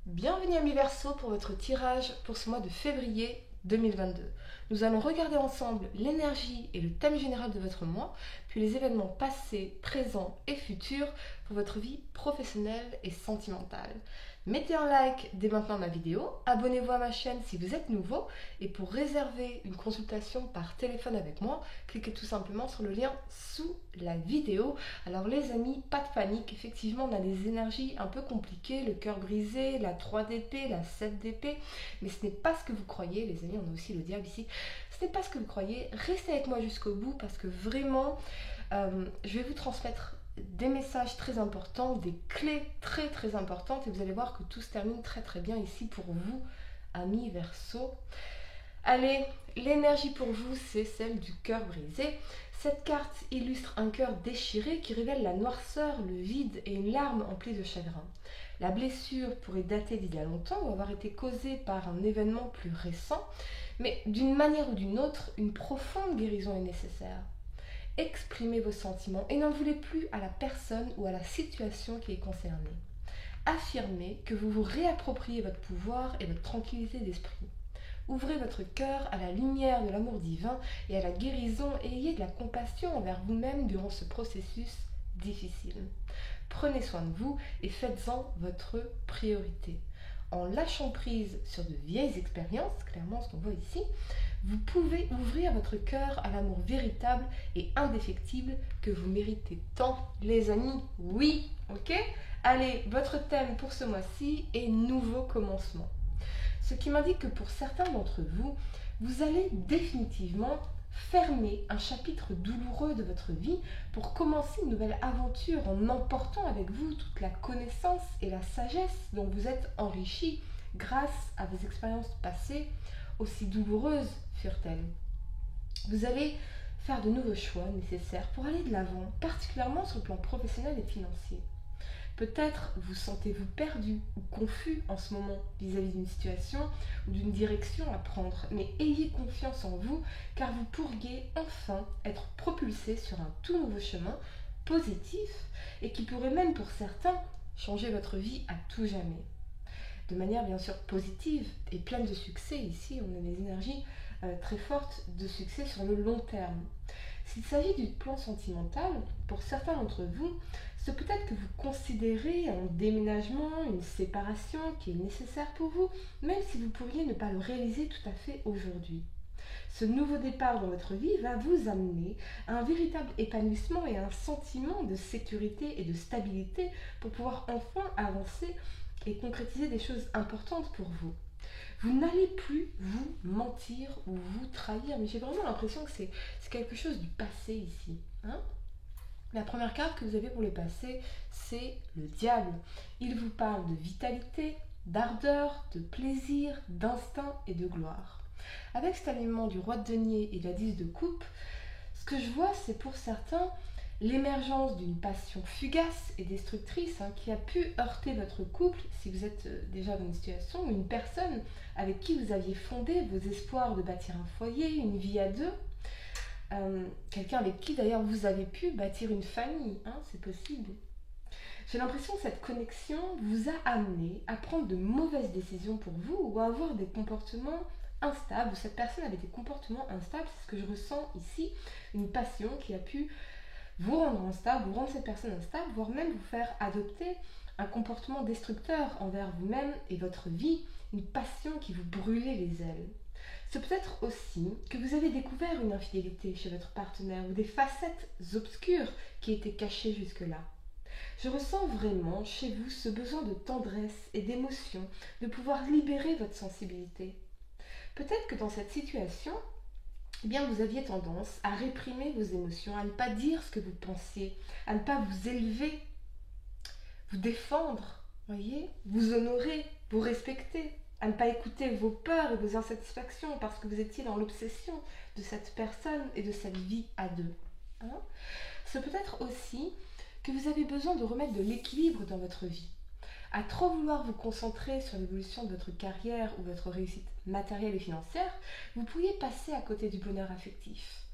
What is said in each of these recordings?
Bienvenue à Mi-Verseau pour votre tirage pour ce mois de février 2022. Nous allons regarder ensemble l'énergie et le thème général de votre mois, puis les événements passés, présents et futurs pour votre vie professionnelle et sentimentale. Mettez un like dès maintenant à ma vidéo, abonnez-vous à ma chaîne si vous êtes nouveau et pour réserver une consultation par téléphone avec moi, cliquez tout simplement sur le lien sous la vidéo. Alors les amis, pas de panique, effectivement on a des énergies un peu compliquées, le cœur brisé, la 3 d'épée, la 7 d'épée, mais ce n'est pas ce que vous croyez les amis, on a aussi le diable ici, ce n'est pas ce que vous croyez, restez avec moi jusqu'au bout parce que vraiment je vais vous transmettre des messages très importants, des clés très importantes et vous allez voir que tout se termine très bien ici pour vous, amis Verseau. Allez, l'énergie pour vous, c'est celle du cœur brisé. Cette carte illustre un cœur déchiré qui révèle la noirceur, le vide et une larme emplie de chagrin. La blessure pourrait dater d'il y a longtemps ou avoir été causée par un événement plus récent, mais d'une manière ou d'une autre, une profonde guérison est nécessaire. Exprimez vos sentiments et n'en voulez plus à la personne ou à la situation qui est concernée. Affirmez que vous vous réappropriez votre pouvoir et votre tranquillité d'esprit. Ouvrez votre cœur à la lumière de l'amour divin et à la guérison et ayez de la compassion envers vous-même durant ce processus difficile. Prenez soin de vous et faites-en votre priorité. En lâchant prise sur de vieilles expériences, clairement ce qu'on voit ici, vous pouvez ouvrir votre cœur à l'amour véritable et indéfectible que vous méritez tant, les amis. Oui, ok? Allez, votre thème pour ce mois-ci est nouveau commencement. Ce qui m'indique que pour certains d'entre vous, vous allez définitivement fermer un chapitre douloureux de votre vie pour commencer une nouvelle aventure en emportant avec vous toute la connaissance et la sagesse dont vous êtes enrichis grâce à vos expériences passées, aussi douloureuses furent-elles. Vous allez faire de nouveaux choix nécessaires pour aller de l'avant, particulièrement sur le plan professionnel et financier. Peut-être vous sentez-vous perdu ou confus en ce moment vis-à-vis d'une situation ou d'une direction à prendre, mais ayez confiance en vous car vous pourriez enfin être propulsé sur un tout nouveau chemin positif et qui pourrait même pour certains changer votre vie à tout jamais. De manière bien sûr positive et pleine de succès, ici on a des énergies très fortes de succès sur le long terme. S'il s'agit du plan sentimental, pour certains d'entre vous, c'est peut-être que vous considérez un déménagement, une séparation qui est nécessaire pour vous, même si vous pourriez ne pas le réaliser tout à fait aujourd'hui. Ce nouveau départ dans votre vie va vous amener à un véritable épanouissement et à un sentiment de sécurité et de stabilité pour pouvoir enfin avancer et concrétiser des choses importantes pour vous. Vous n'allez plus vous mentir ou vous trahir, mais j'ai vraiment l'impression que c'est quelque chose du passé ici. Hein? La première carte que vous avez pour le passé, c'est le diable. Il vous parle de vitalité, d'ardeur, de plaisir, d'instinct et de gloire. Avec cet alignement du roi de denier et de la 10 de coupe, ce que je vois, c'est pour certains l'émergence d'une passion fugace et destructrice qui a pu heurter votre couple si vous êtes déjà dans une situation ou une personne avec qui vous aviez fondé vos espoirs de bâtir un foyer, une vie à deux. Quelqu'un avec qui d'ailleurs vous avez pu bâtir une famille, c'est possible. J'ai l'impression que cette connexion vous a amené à prendre de mauvaises décisions pour vous ou à avoir des comportements instables, ou cette personne avait des comportements instables, c'est ce que je ressens ici, une passion qui a pu vous rendre instable, vous rendre cette personne instable, voire même vous faire adopter un comportement destructeur envers vous-même et votre vie, une passion qui vous brûlait les ailes. C'est peut-être aussi que vous avez découvert une infidélité chez votre partenaire ou des facettes obscures qui étaient cachées jusque-là. Je ressens vraiment chez vous ce besoin de tendresse et d'émotion, de pouvoir libérer votre sensibilité. Peut-être que dans cette situation, eh bien, vous aviez tendance à réprimer vos émotions, à ne pas dire ce que vous pensiez, à ne pas vous élever, vous défendre, voyez, vous honorer, vous respecter, à ne pas écouter vos peurs et vos insatisfactions parce que vous étiez dans l'obsession de cette personne et de cette vie à deux. C'est peut-être aussi que vous avez besoin de remettre de l'équilibre dans votre vie. À trop vouloir vous concentrer sur l'évolution de votre carrière ou votre réussite matérielle et financière, vous pourriez passer à côté du bonheur affectif.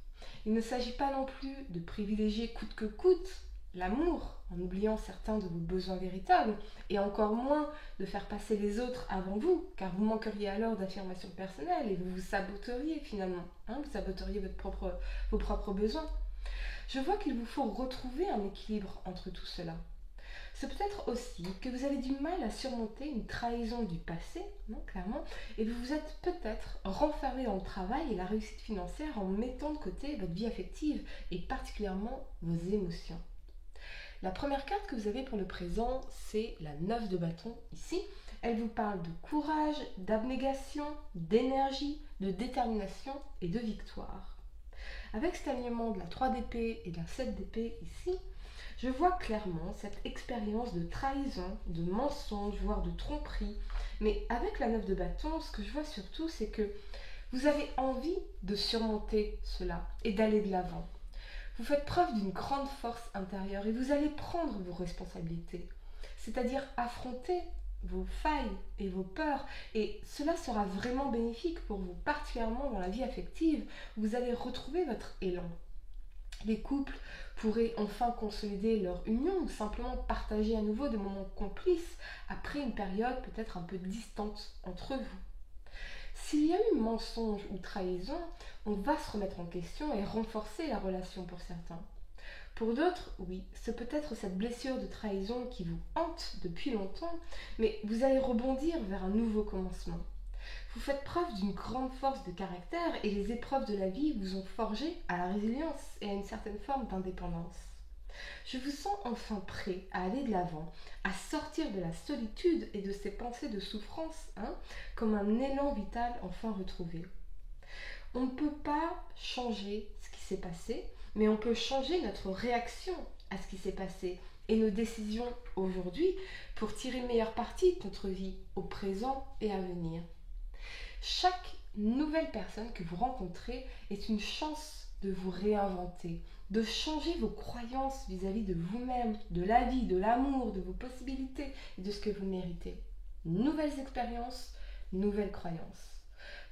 Il ne s'agit pas non plus de privilégier coûte que coûte l'amour, en oubliant certains de vos besoins véritables, et encore moins de faire passer les autres avant vous, car vous manqueriez alors d'affirmation personnelle et vous vous saboteriez finalement, vous saboteriez vos propres besoins. Je vois qu'il vous faut retrouver un équilibre entre tout cela. C'est peut-être aussi que vous avez du mal à surmonter une trahison du passé, clairement, et vous vous êtes peut-être renfermé dans le travail et la réussite financière en mettant de côté votre vie affective et particulièrement vos émotions. La première carte que vous avez pour le présent, c'est la 9 de bâton ici. Elle vous parle de courage, d'abnégation, d'énergie, de détermination et de victoire. Avec cet alignement de la 3 d'épée et de la 7 d'épée ici, je vois clairement cette expérience de trahison, de mensonge, voire de tromperie. Mais avec la 9 de bâton, ce que je vois surtout, c'est que vous avez envie de surmonter cela et d'aller de l'avant. Vous faites preuve d'une grande force intérieure et vous allez prendre vos responsabilités, c'est-à-dire affronter vos failles et vos peurs, et cela sera vraiment bénéfique pour vous, particulièrement dans la vie affective, où vous allez retrouver votre élan. Les couples pourraient enfin consolider leur union ou simplement partager à nouveau des moments complices après une période peut-être un peu distante entre vous. S'il y a eu mensonge ou trahison, on va se remettre en question et renforcer la relation pour certains. Pour d'autres, oui, c'est peut-être cette blessure de trahison qui vous hante depuis longtemps, mais vous allez rebondir vers un nouveau commencement. Vous faites preuve d'une grande force de caractère et les épreuves de la vie vous ont forgé à la résilience et à une certaine forme d'indépendance. Je vous sens enfin prêt à aller de l'avant, à sortir de la solitude et de ces pensées de souffrance, comme un élan vital enfin retrouvé. On ne peut pas changer ce qui s'est passé, mais on peut changer notre réaction à ce qui s'est passé et nos décisions aujourd'hui pour tirer le meilleur parti de notre vie au présent et à venir. Chaque nouvelle personne que vous rencontrez est une chance de vous réinventer, de changer vos croyances vis-à-vis de vous-même, de la vie, de l'amour, de vos possibilités et de ce que vous méritez. Nouvelles expériences, nouvelles croyances.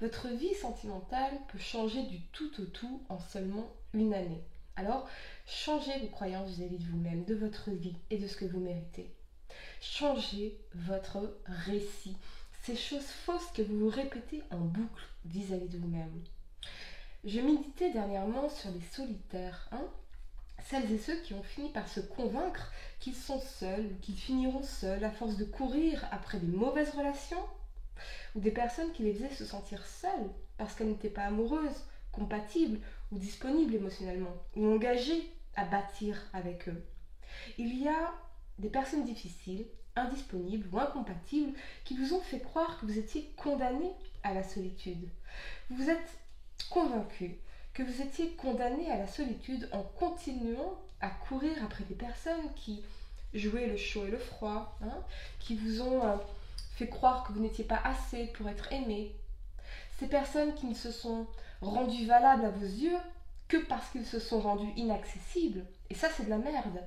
Votre vie sentimentale peut changer du tout au tout en seulement une année. Alors, changez vos croyances vis-à-vis de vous-même, de votre vie et de ce que vous méritez. Changez votre récit, ces choses fausses que vous vous répétez en boucle vis-à-vis de vous-même. Je méditais dernièrement sur les solitaires, celles et ceux qui ont fini par se convaincre qu'ils sont seuls ou qu'ils finiront seuls à force de courir après des mauvaises relations, ou des personnes qui les faisaient se sentir seules parce qu'elles n'étaient pas amoureuses, compatibles ou disponibles émotionnellement, ou engagées à bâtir avec eux. Il y a des personnes difficiles, indisponibles ou incompatibles qui vous ont fait croire que vous étiez condamné à la solitude. Vous vous êtes convaincu que vous étiez condamné à la solitude en continuant à courir après des personnes qui jouaient le chaud et le froid, qui vous ont fait croire que vous n'étiez pas assez pour être aimé. Ces personnes qui ne se sont rendues valables à vos yeux que parce qu'ils se sont rendus inaccessibles. Et ça, c'est de la merde.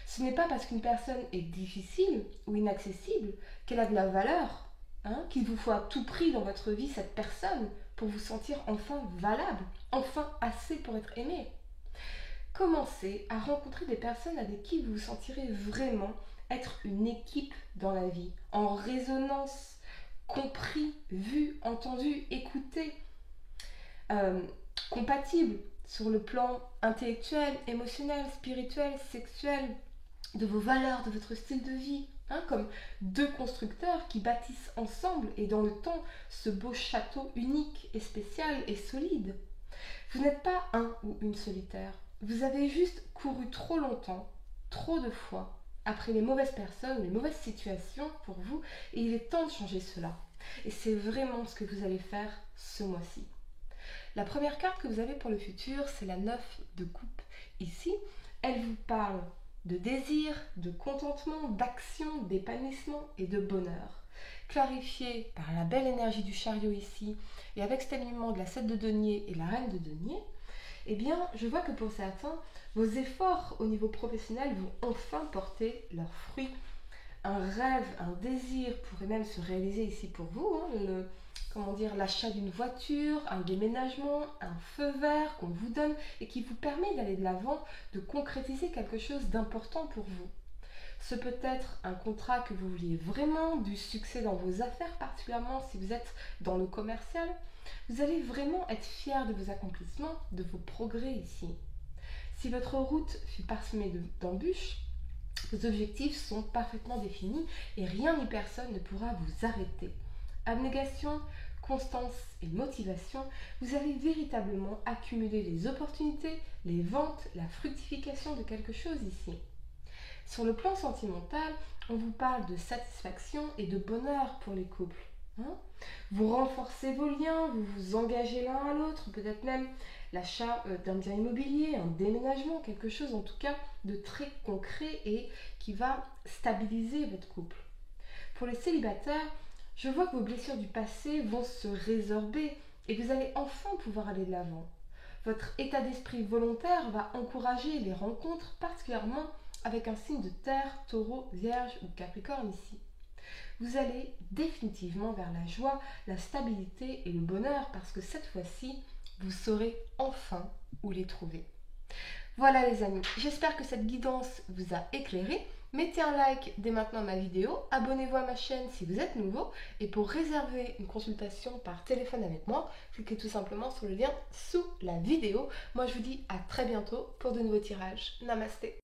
Ce n'est pas parce qu'une personne est difficile ou inaccessible qu'elle a de la valeur, qu'il vous faut à tout prix dans votre vie cette personne pour vous sentir enfin valable, enfin assez pour être aimé. Commencez à rencontrer des personnes avec qui vous vous sentirez vraiment être une équipe dans la vie, en résonance, compris, vu, entendu, écouté, compatible sur le plan intellectuel, émotionnel, spirituel, sexuel, de vos valeurs, de votre style de vie, comme deux constructeurs qui bâtissent ensemble et dans le temps ce beau château unique et spécial et solide. Vous n'êtes pas un ou une solitaire, vous avez juste couru trop longtemps, trop de fois, après les mauvaises personnes, les mauvaises situations pour vous, et il est temps de changer cela. Et c'est vraiment ce que vous allez faire ce mois-ci. La première carte que vous avez pour le futur, c'est la 9 de coupe. Ici, elle vous parle de désir, de contentement, d'action, d'épanouissement et de bonheur. Clarifié par la belle énergie du chariot ici, et avec cet alignement de la 7 de denier et la reine de denier, eh bien, je vois que pour certains, vos efforts au niveau professionnel vont enfin porter leurs fruits. Un rêve, un désir pourrait même se réaliser ici pour vous, comment dire, l'achat d'une voiture, un déménagement, un feu vert qu'on vous donne et qui vous permet d'aller de l'avant, de concrétiser quelque chose d'important pour vous. Ce peut être un contrat que vous vouliez vraiment, du succès dans vos affaires, particulièrement si vous êtes dans le commercial. Vous allez vraiment être fier de vos accomplissements, de vos progrès ici. Si votre route fut parsemée d'embûches, vos objectifs sont parfaitement définis et rien ni personne ne pourra vous arrêter. Abnégation, constance et motivation, vous allez véritablement accumuler les opportunités, les ventes, la fructification de quelque chose ici. Sur le plan sentimental, on vous parle de satisfaction et de bonheur pour les couples. Vous renforcez vos liens, vous vous engagez l'un à l'autre, peut-être même l'achat d'un bien immobilier, un déménagement, quelque chose en tout cas de très concret et qui va stabiliser votre couple. Pour les célibataires, je vois que vos blessures du passé vont se résorber et vous allez enfin pouvoir aller de l'avant. Votre état d'esprit volontaire va encourager les rencontres, particulièrement avec un signe de terre, taureau, vierge ou capricorne ici. Vous allez définitivement vers la joie, la stabilité et le bonheur parce que cette fois-ci, vous saurez enfin où les trouver. Voilà les amis, j'espère que cette guidance vous a éclairé. Mettez un like dès maintenant à ma vidéo, abonnez-vous à ma chaîne si vous êtes nouveau et pour réserver une consultation par téléphone avec moi, cliquez tout simplement sur le lien sous la vidéo. Moi je vous dis à très bientôt pour de nouveaux tirages. Namasté.